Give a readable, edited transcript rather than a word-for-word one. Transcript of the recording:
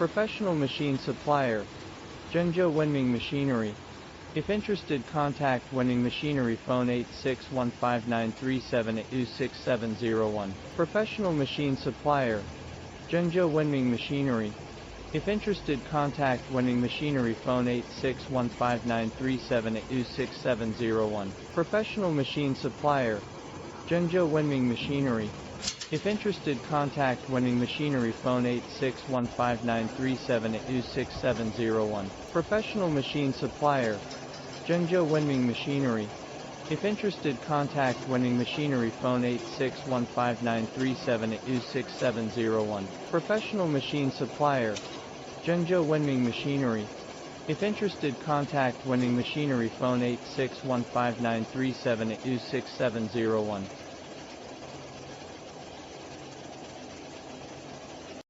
Professional machine supplier, Zhengzhou Wenming Machinery. If interested, contact Wenming Machinery, phone 86159378267001. Professional machine supplier, Zhengzhou Wenming Machinery. If interested, contact Wenming Machinery, phone 86159378267001. Professional machine supplier, Zhengzhou Wenming Machinery. If interested, contact Wenming Machinery, phone 86159378267001. Professional machine supplier, Zhengzhou Wenming Machinery. If interested, contact Wenming Machinery, phone 86159378267001. Professional machine supplier, Zhengzhou Wenming Machinery. If interested, contact Wenming Machinery, phone 86159378267001.